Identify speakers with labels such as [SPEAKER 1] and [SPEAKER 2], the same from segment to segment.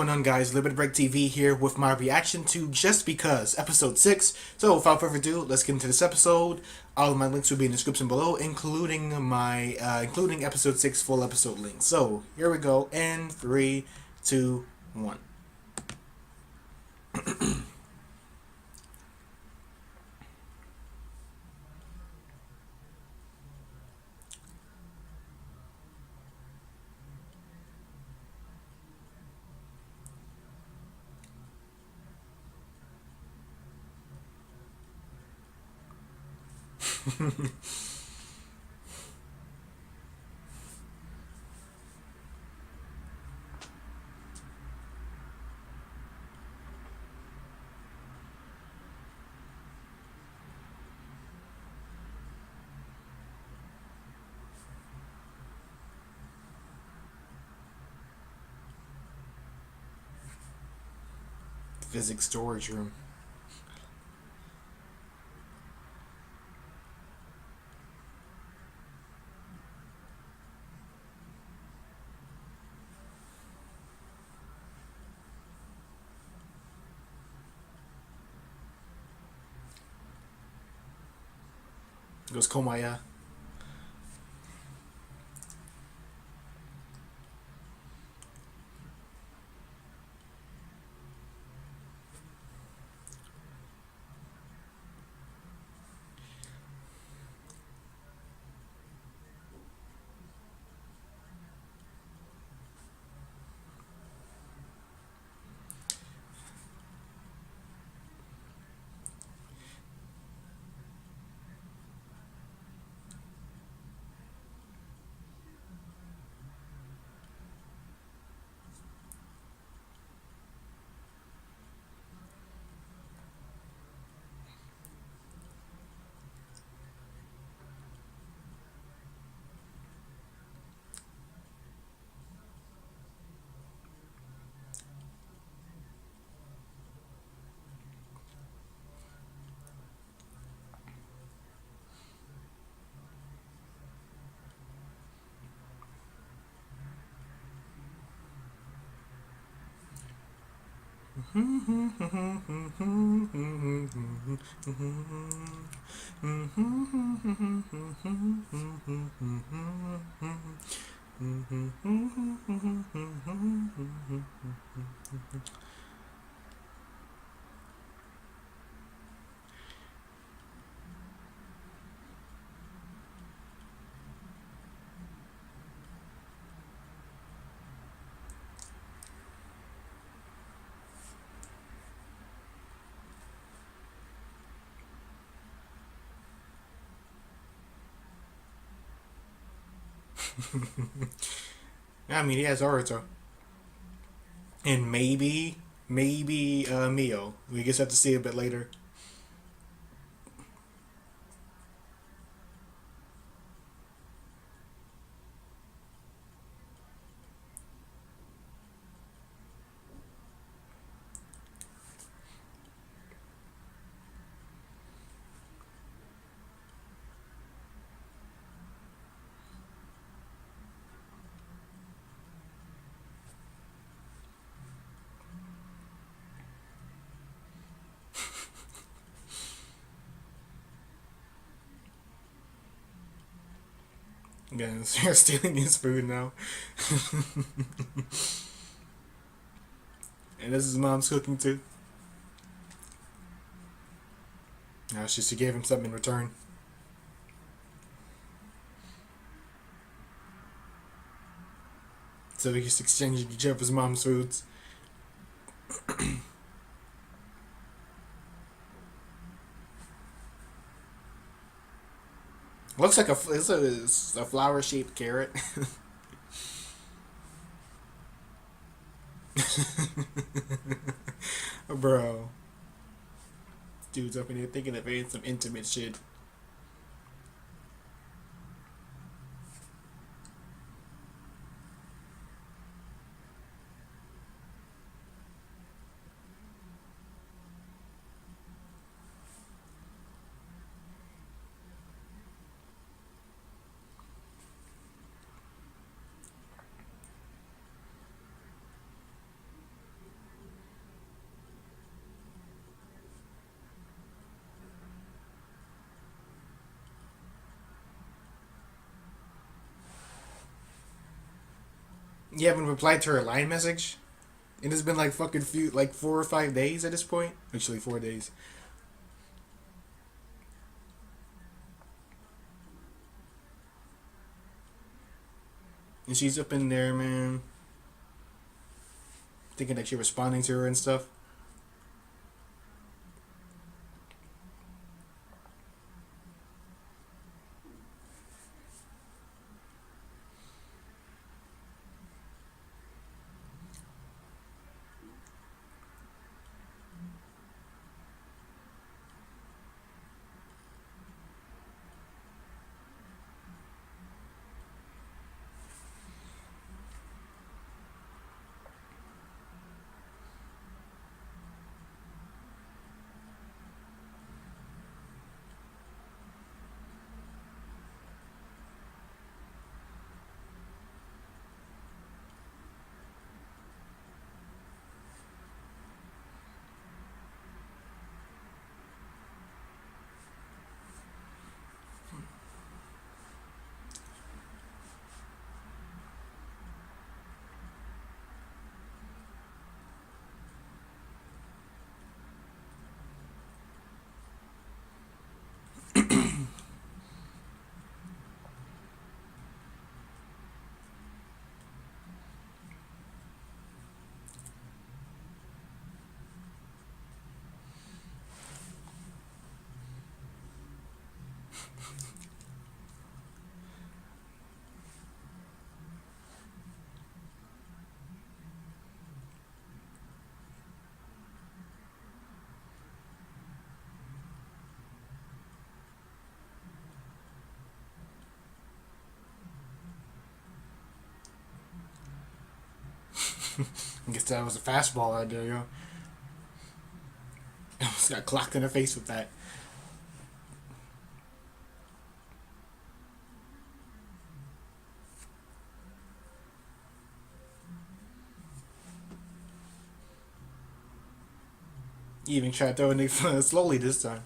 [SPEAKER 1] going on, guys? Limit Break TV here with my reaction to Just Because, episode 6. So, without further ado, let's get into this episode. All of my links will be in the description below, including episode 6 full episode link. So, here we go. In 3, 2, 1. Physics storage room. Goes Komaya. I mean, he has Haruto. And maybe Mio. We just have to see a bit later. Guys, you're stealing his food now. And this is mom's cooking too. Now she gave him something in return. So he just exchanged each other's mom's foods. Looks like it's a flower shaped carrot. Bro. Dude's up in here thinking of some intimate shit. You haven't replied to her line message? It has been like fucking 4 or 5 days at this point. Actually, 4 days. And she's up in there, man, thinking that you're responding to her and stuff. I guess that was a fastball out there, yo. Almost got clocked in the face with that. You even tried throwing it slowly this time.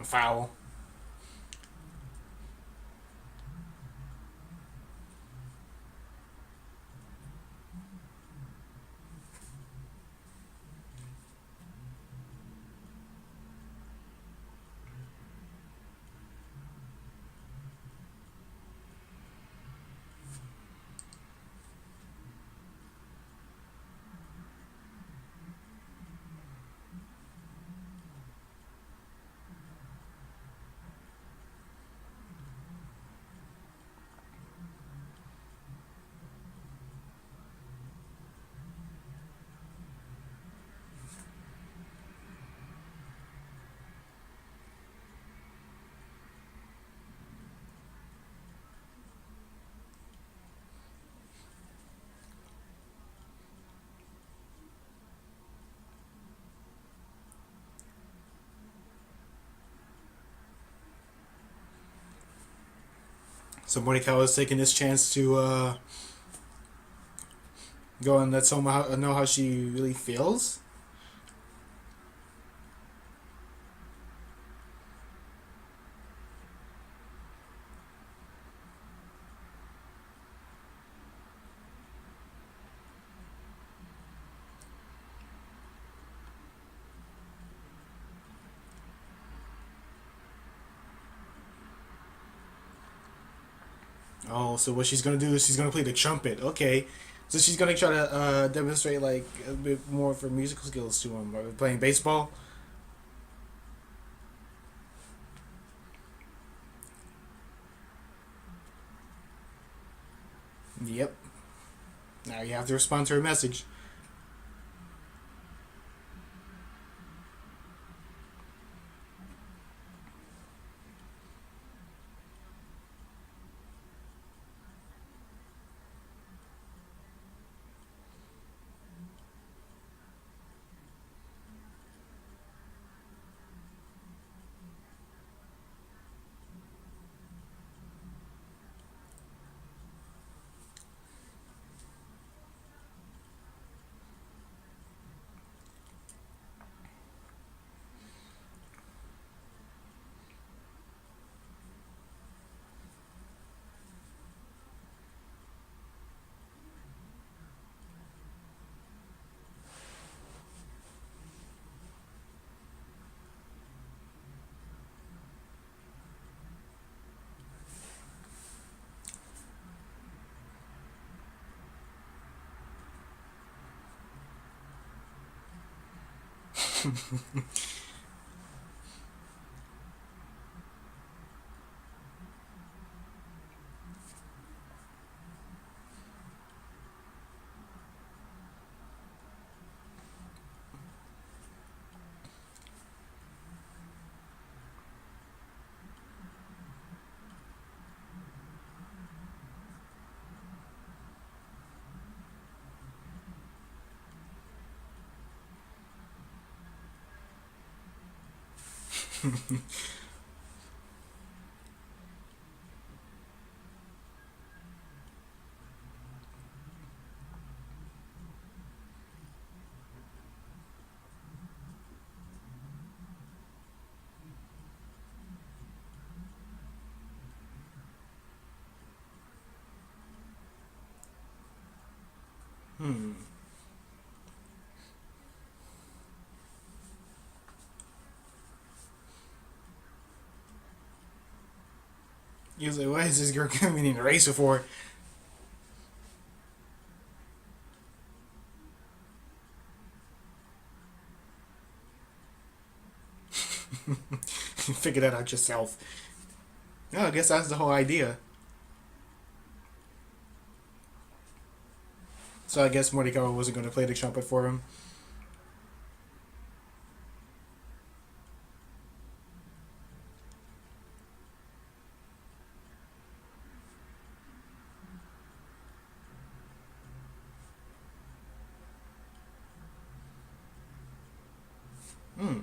[SPEAKER 1] A foul. So Morikawa is taking this chance to go and let Soma know how she really feels. Oh, so what she's gonna do is she's gonna play the trumpet. Okay, so she's gonna try to demonstrate like a bit more of her musical skills to him by playing baseball. have to respond to her message. Hmm. He was like, "What is this girl coming in a racer for?" Figure that out yourself. No, I guess that's the whole idea. So I guess Morikawa wasn't going to play the trumpet for him. Hmm.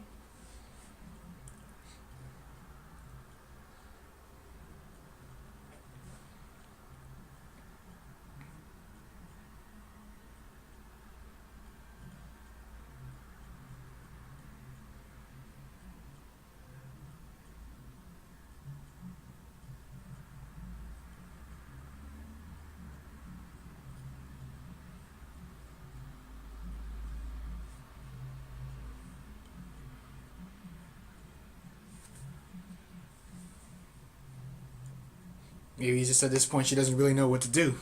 [SPEAKER 1] Maybe just at this point she doesn't really know what to do.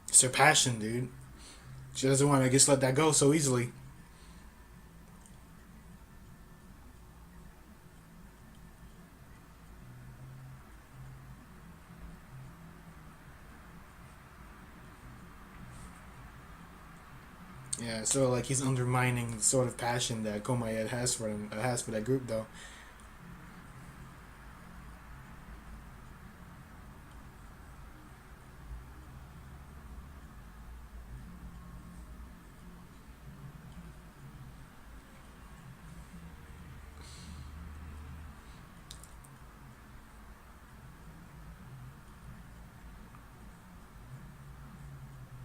[SPEAKER 1] It's her passion, dude. She doesn't want to just let that go so easily. Yeah, so like he's undermining the sort of passion that Komayed has for him, has for that group, though.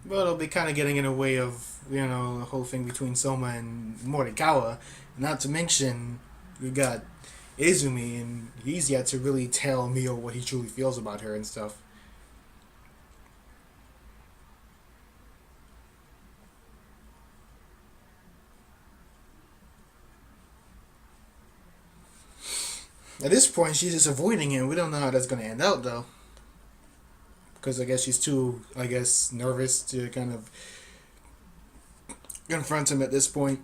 [SPEAKER 1] But it'll be kind of getting in the way of the whole thing between Soma and Morikawa. Not to mention, we got Izumi, and he's yet to really tell Mio what he truly feels about her and stuff. At this point, she's just avoiding him. We don't know how that's gonna end out though, because I guess she's too, nervous to kind of confront him at this point.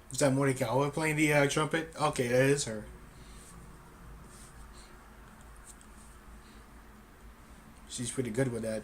[SPEAKER 1] Is that Morikawa playing the trumpet? Okay, that is her. She's pretty good with that.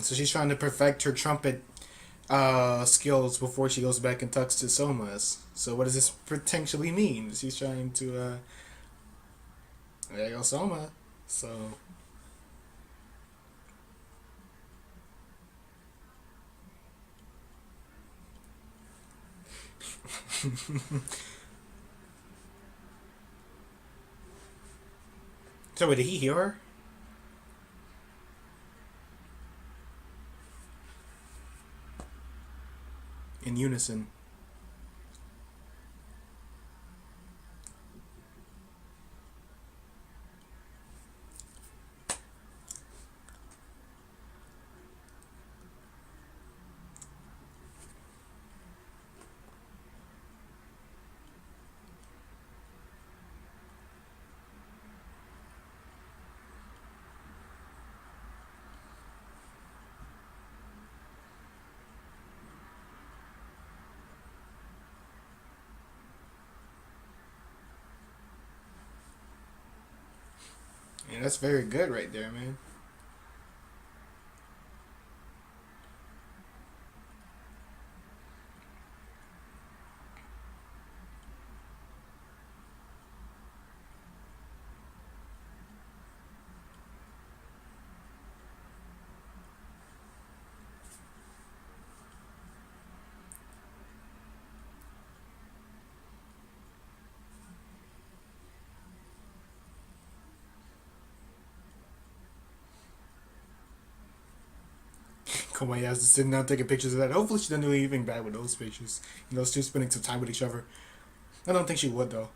[SPEAKER 1] So she's trying to perfect her trumpet skills before she goes back and talks to Somas. So what does this potentially mean? She's trying to there you go Soma. So so did he hear her in unison? Yeah, that's very good right there, man. Kobayashi's sitting down taking pictures of that. Hopefully she doesn't do anything bad with those pictures. Those two spending some time with each other. I don't think she would though.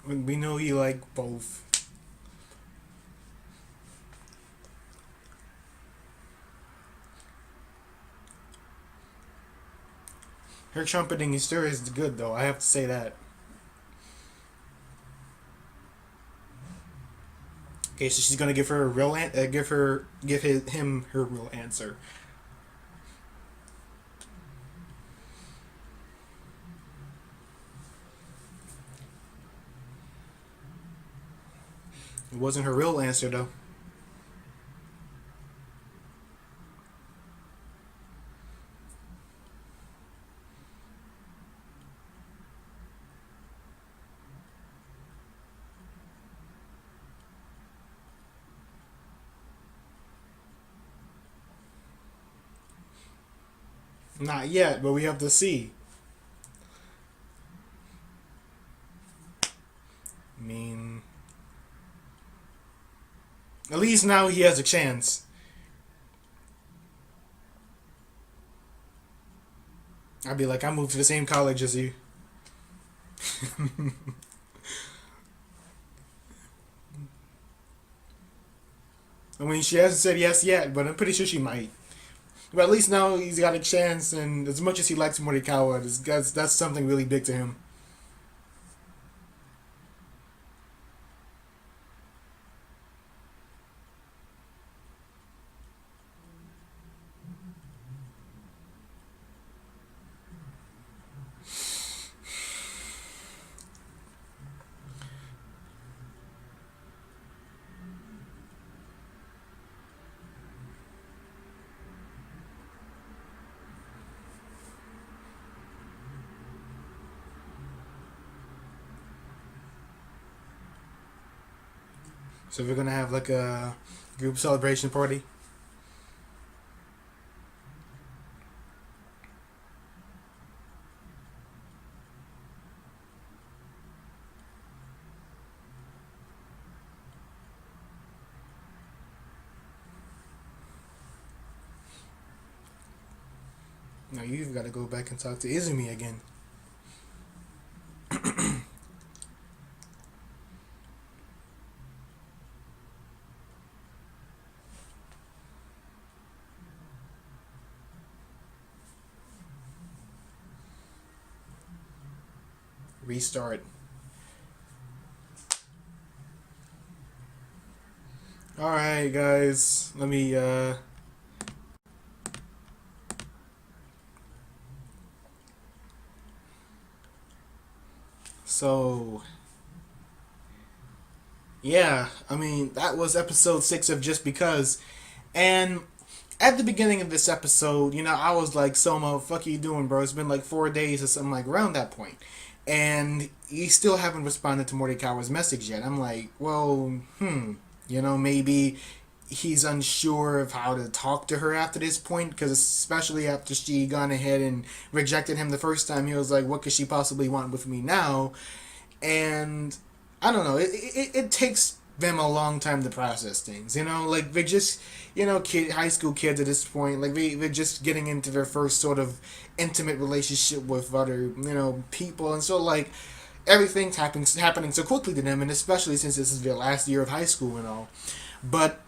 [SPEAKER 1] We know you like both. Her trumpeting is sure is good though. I have to say that. Okay, so she's gonna give her a real him her real answer. It wasn't her real answer though. Not yet, but we have to see. I mean, at least now he has a chance. I'd be like, I moved to the same college as you. I mean, she hasn't said yes yet, but I'm pretty sure she might. But at least now he's got a chance, and as much as he likes Morikawa, that's something really big to him. So we're gonna have like a group celebration party. Now you've got to go back and talk to Izumi again. Restart. All right, guys. Let me. So yeah, I mean that was episode 6 of Just Because, and at the beginning of this episode, I was like, Soma, fuck you doing, bro? It's been like 4 days or something like around that point. And you still haven't responded to Mordekawa's message yet. I'm like, well, maybe he's unsure of how to talk to her after this point, because especially after she gone ahead and rejected him the first time, he was like, what could she possibly want with me now? And I don't know. It takes them a long time to process things. Like they're just high school kids at this point. Like they're just getting into their first sort of intimate relationship with other people, and so like everything's happening so quickly to them, and especially since this is their last year of high school and all. But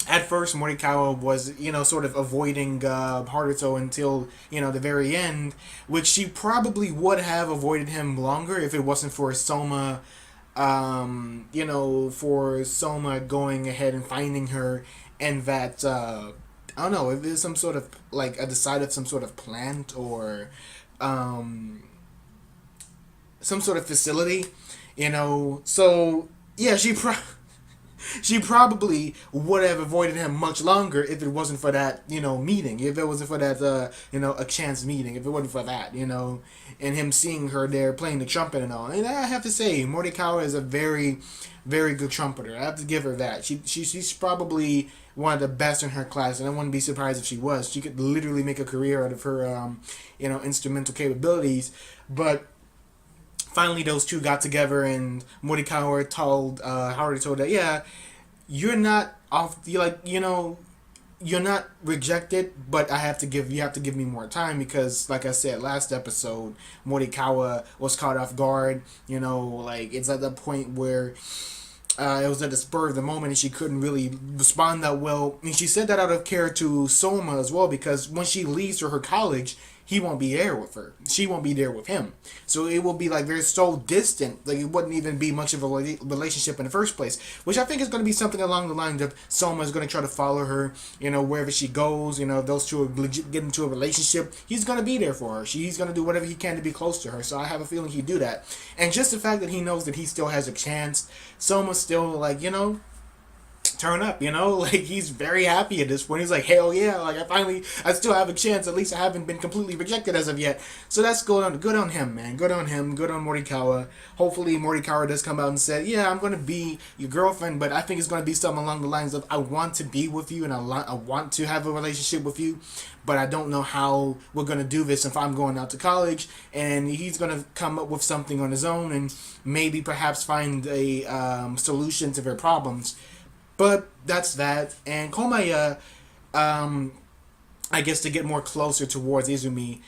[SPEAKER 1] at first Morikawa was, sort of avoiding Haruto until, the very end, which she probably would have avoided him longer if it wasn't for Soma, for Soma going ahead and finding her, and that, I don't know, if there's some sort of, like, a decide of some sort of plant or, some sort of facility, so, yeah, she probably would have avoided him much longer if it wasn't for that, meeting. If it wasn't for that, a chance meeting. If it wasn't for that, and him seeing her there playing the trumpet and all. And I have to say, Morikawa is a very, very good trumpeter. I have to give her that. She's probably one of the best in her class, and I wouldn't be surprised if she was. She could literally make a career out of her, instrumental capabilities. But finally those two got together, and Morikawa told Haruto that, yeah, you're not off, you're not rejected, but you have to give me more time, because like I said last episode, Morikawa was caught off guard. Like it's at the point where it was at the spur of the moment, and she couldn't really respond that well. And she said that out of care to Soma as well, because when she leaves for her college, he won't be there with her. She won't be there with him. So it will be like they're so distant, like it wouldn't even be much of a relationship in the first place. Which I think is going to be something along the lines of Soma is going to try to follow her, wherever she goes. If those two are legit get into a relationship, he's going to be there for her. He's going to do whatever he can to be close to her. So I have a feeling he'd do that. And just the fact that he knows that he still has a chance, Soma's still like, turn up, like he's very happy at this point. He's like, hell yeah, like I still have a chance. At least I haven't been completely rejected as of yet. So that's good on him, man. Good on him. Good on Morikawa. Hopefully Morikawa does come out and say, yeah, I'm gonna be your girlfriend, but I think it's gonna be something along the lines of I want to be with you and I want to have a relationship with you, but I don't know how we're gonna do this if I'm going out to college. And he's gonna come up with something on his own and maybe perhaps find a solution to their problems. But that's that. And Komaya, I guess to get more closer towards Izumi,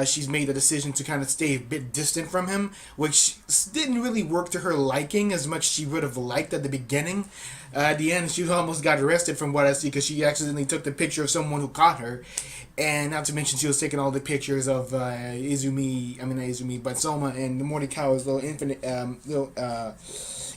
[SPEAKER 1] she's made the decision to kind of stay a bit distant from him, which didn't really work to her liking as much as she would have liked at the beginning. At the end, she almost got arrested from what I see because she accidentally took the picture of someone who caught her. And not to mention she was taking all the pictures of Izumi, I mean not Izumi, but Soma and Morikawa's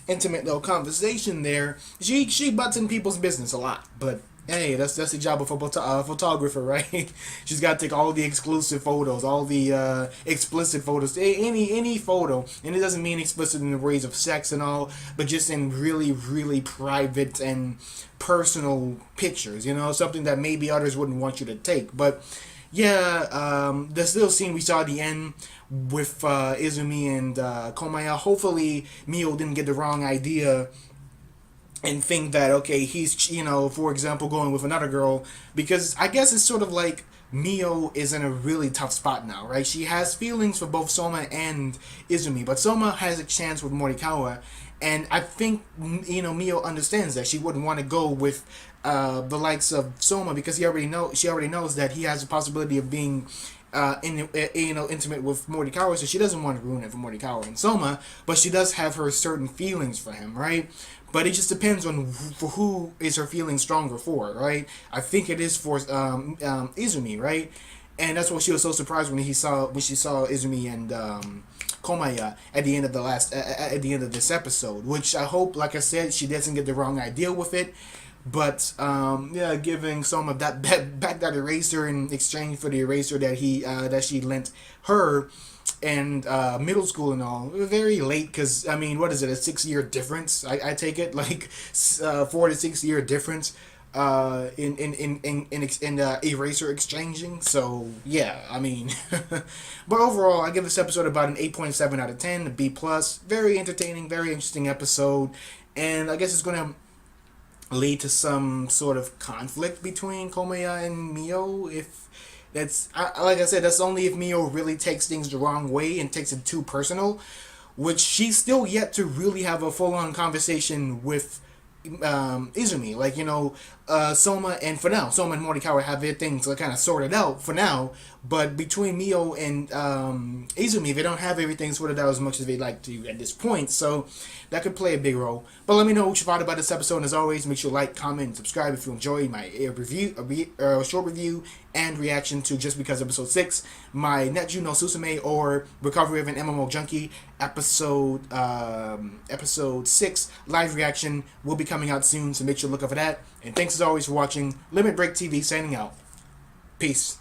[SPEAKER 1] intimate little conversation there. She butts in people's business a lot, but hey, that's the job of a photographer, right? She's got to take all the exclusive photos, all the explicit photos, any photo, and it doesn't mean explicit in the ways of sex and all, but just in really, really private and personal pictures. Something that maybe others wouldn't want you to take, but. Yeah, the little scene we saw at the end with Izumi and Komaya. Hopefully, Mio didn't get the wrong idea and think that, okay, he's, for example, going with another girl. Because I guess it's sort of like Mio is in a really tough spot now, right? She has feelings for both Soma and Izumi, but Soma has a chance with Morikawa. And I think, Mio understands that she wouldn't want to go with the likes of Soma because she already knows that he has a possibility of being intimate with Morikawa, so she doesn't want to ruin it for Morikawa and Soma, but she does have her certain feelings for him, right? But it just depends on for who is her feeling stronger for, right? I think it is for Izumi, right? And that's why she was so surprised when she saw Izumi and Komaya at the end of this episode, which I hope, like I said, she doesn't get the wrong idea with it. But giving Soma back that eraser in exchange for the eraser that she lent her in middle school and all. Very late because what is it? A 6-year difference? I take it like 4 to 6 year difference in eraser exchanging. So yeah, but overall, I give this episode about an 8.7 out of 10, a B plus. Very entertaining, very interesting episode, and I guess it's gonna lead to some sort of conflict between Komaya and Mio. If that's like I said, that's only if Mio really takes things the wrong way and takes it too personal, which she's still yet to really have a full-on conversation with Izumi. Soma and Morikawa have their things kind of sorted out for now, but between Mio and Izumi, they don't have everything sorted out as much as they'd like to at this point, so that could play a big role. But let me know what you thought about this episode, and as always, make sure to like, comment, and subscribe if you enjoyed my short review and reaction to Just Because Episode 6, my Netju no Susume or Recovery of an MMO Junkie episode 6 live reaction will be coming out soon, so make sure to look out for that. And thanks as always for watching. Limit Break TV signing out. Peace.